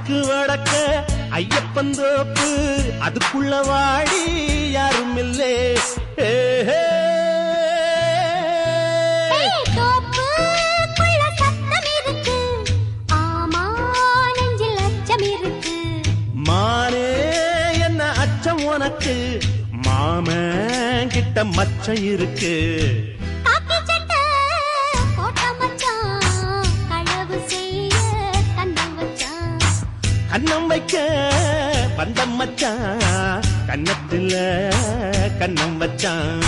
அதுக்கு வடக்க ஐயப்பன் தோப்பு அதுக்குள்ள வாடி யாரும் இல்லே தோப்புக்குள்ள சத்தம் இருக்கு ஆமா நெஞ்சில் அச்சம் இருக்கு மானே என்ன அச்சம் உனக்கு மாமன் கிட்ட மச்சம் இருக்கு காக்கி சட்டை போட்ட மச்சான் களவு செய்ய கண்ணம் வச்சான் கண்ணம் வைக்க வந்த மச்சான் கண்ணத்துல கண்ணம் வச்சான்